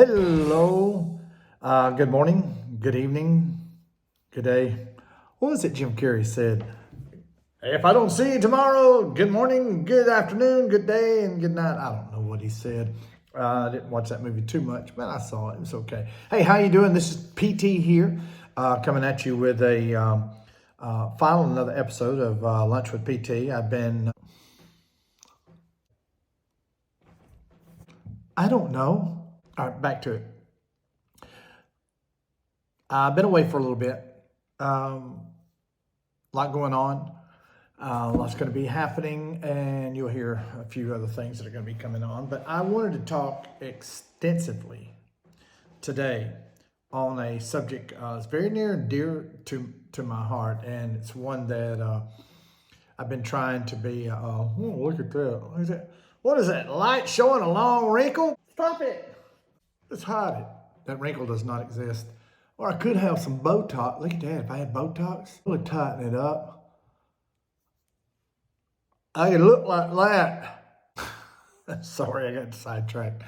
Hello. Good morning, good evening, good day. What was it Jim Carrey said? If I don't see you tomorrow, good morning, good afternoon, good day, and good night. I don't know what he said. I didn't watch that movie too much, but I saw it. It was okay. Hey, how you doing? This is PT here, coming at you with another episode of Lunch with PT. I don't know. All right, back to it. I've been away for a little bit. A lot going on. Lots going to be happening, and you'll hear a few other things that are going to be coming on. But I wanted to talk extensively today on a subject that's very near and dear to my heart, and it's one that I've been trying to be. Look at that! Look at that! What is that? Light showing a long wrinkle? Stop it! Let's hide it. That wrinkle does not exist. Or I could have some Botox. Look at that. If I had Botox, I would tighten it up. I could look like that. Sorry, I got sidetracked.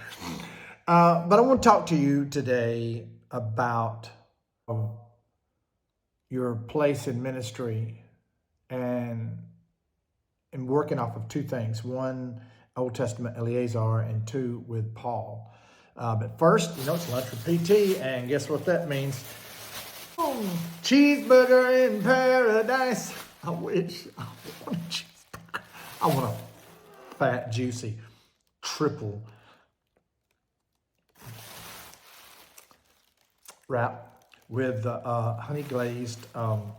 But I want to talk to you today about your place in ministry and working off of two things. One, Old Testament Eleazar, and two, with Paul. But first, it's Lunch with PT, and guess what that means? Cheeseburger in paradise. I wish. I want a cheeseburger. I want a fat, juicy, triple wrap with honey glazed brown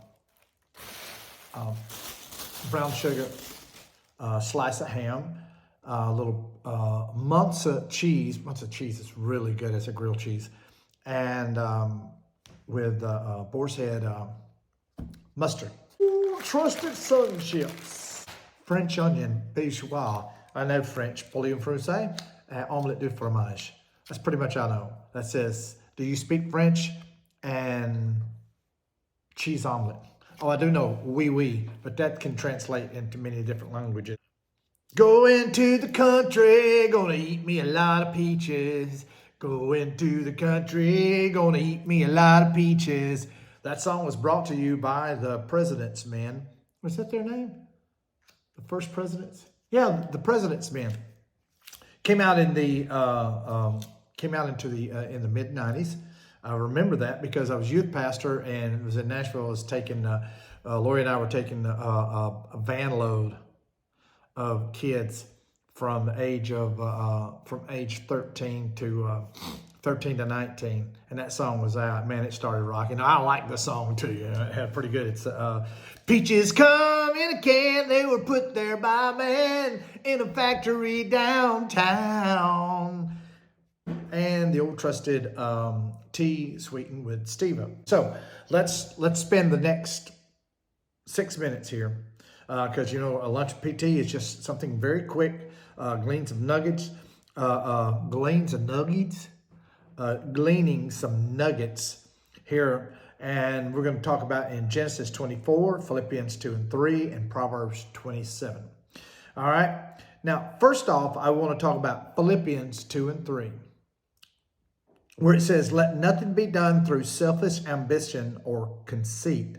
sugar, slice of ham, a little Muncie cheese. Muncie cheese is really good. It's a grilled cheese. And with boar's head mustard. Ooh, trusted sunships. French onion, bourgeois. I know French. Poulet français, omelette du fromage. That's pretty much I know. That says, do you speak French? And cheese omelet. Oh, I do know, oui, oui, but that can translate into many different languages. Going to the country, gonna eat me a lot of peaches. Going to the country, gonna eat me a lot of peaches. That song was brought to you by the President's Men. Was that their name? The First Presidents? Yeah, the President's Men. Came out in the mid '90s. I remember that because I was youth pastor and it was in Nashville. I was taking Lori and I were taking a van load of kids from age 13 to 19, and that song was out. Man, it started rocking. I like the song too. It had pretty good. It's peaches come in a can. They were put there by man in a factory downtown. And the old trusted tea sweetened with stevia. So let's spend the next 6 minutes here. Because a lunch PT is just something very quick, gleaning some nuggets, here, and we're going to talk about in Genesis 24, Philippians 2 and 3, and Proverbs 27. All right. Now, first off, I want to talk about Philippians 2 and 3, where it says, "Let nothing be done through selfish ambition or conceit,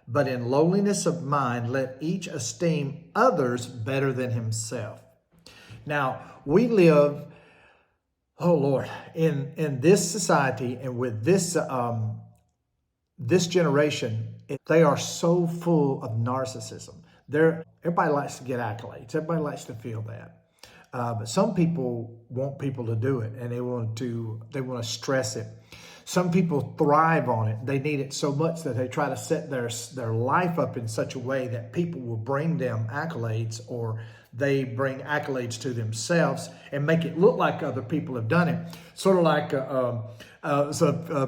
but in lowliness of mind, let each esteem others better than himself." Now, we live, oh Lord, in this society and with this generation, they are so full of narcissism. Everybody likes to get accolades. Everybody likes to feel that. But some people want people to do it, and they want to stress it. Some people thrive on it. They need it so much that they try to set their life up in such a way that people will bring them accolades, or they bring accolades to themselves and make it look like other people have done it. Sort of like a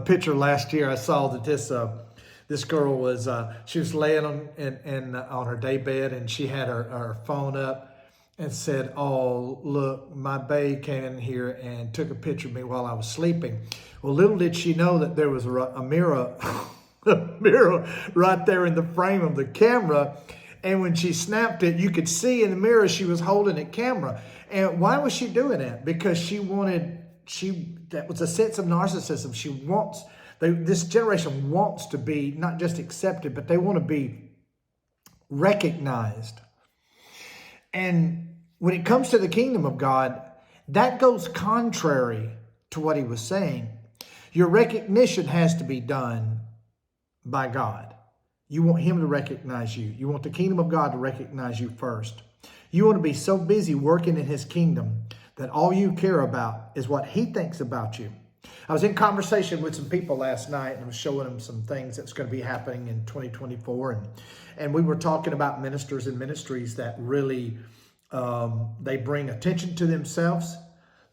picture last year I saw that this girl was she was laying on her day bed, and she had her phone up and said, "Oh, look, my bae came in here and took a picture of me while I was sleeping." Well, little did she know that there was a mirror, a mirror right there in the frame of the camera. And when she snapped it, you could see in the mirror she was holding a camera. And why was she doing that? Because she wanted that was a sense of narcissism. This generation wants to be not just accepted, but they want to be recognized. And when it comes to the kingdom of God, that goes contrary to what he was saying. Your recognition has to be done by God. You want him to recognize you. You want the kingdom of God to recognize you first. You want to be so busy working in his kingdom that all you care about is what he thinks about you. I was in conversation with some people last night, and I was showing them some things that's going to be happening in 2024. And we were talking about ministers and ministries that really, they bring attention to themselves.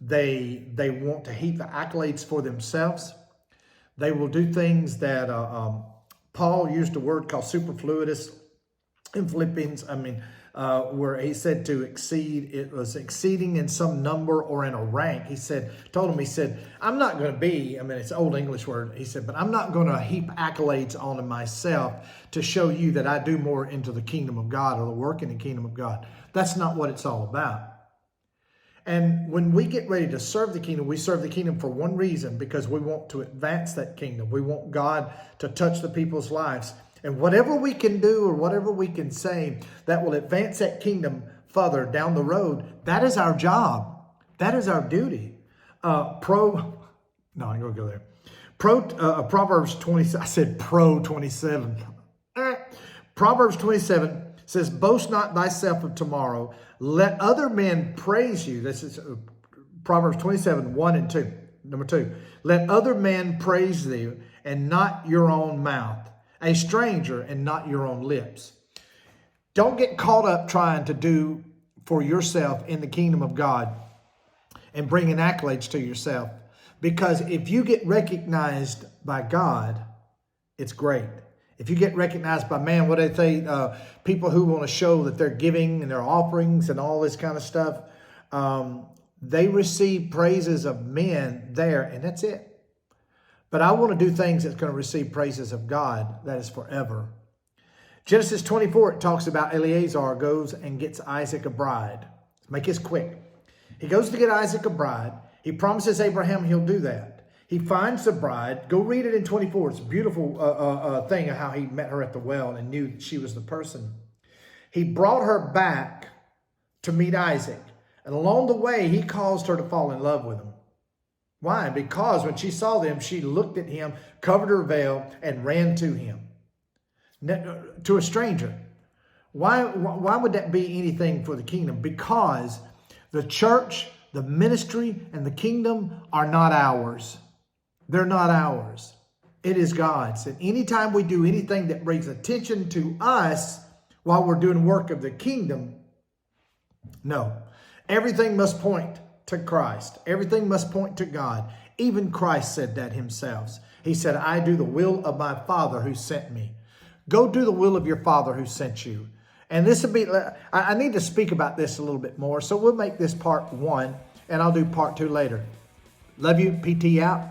They want to heap the accolades for themselves. They will do things that Paul used a word called superfluitous in Philippians. Where he said to exceed, it was exceeding in some number or in a rank. He said, I'm not going to be, it's an old English word. He said, but I'm not going to heap accolades onto myself to show you that I do more into the kingdom of God or the work in the kingdom of God. That's not what it's all about. And when we get ready to serve the kingdom, we serve the kingdom for one reason, because we want to advance that kingdom. We want God to touch the people's lives. And whatever we can do or whatever we can say that will advance that kingdom further down the road, that is our job. That is our duty. Proverbs 20, I said pro 27. Proverbs 27 says, boast not thyself of tomorrow. Let other men praise you. This is Proverbs 27, 1 and 2. Number 2, let other men praise thee and not your own mouth. A stranger and not your own lips. Don't get caught up trying to do for yourself in the kingdom of God and bringing accolades to yourself. Because if you get recognized by God, it's great. If you get recognized by man, what they say, people who want to show that they're giving and their offerings and all this kind of stuff, they receive praises of men there, and that's it. But I want to do things that's going to receive praises of God that is forever. Genesis 24, it talks about Eleazar goes and gets Isaac a bride. Make this quick. He goes to get Isaac a bride. He promises Abraham he'll do that. He finds the bride. Go read it in 24. It's a beautiful thing of how he met her at the well and knew she was the person. He brought her back to meet Isaac. And along the way, he caused her to fall in love with him. Why? Because when she saw them, she looked at him, covered her veil, and ran to him. To a stranger. Why would that be anything for the kingdom? Because the church, the ministry, and the kingdom are not ours. They're not ours. It is God's. And anytime we do anything that brings attention to us while we're doing work of the kingdom, no. Everything must point to Christ. Everything must point to God. Even Christ said that himself. He said, I do the will of my Father who sent me. Go do the will of your Father who sent you. And this will be, I need to speak about this a little bit more. So we'll make this part 1 and I'll do part 2 later. Love you. PT out.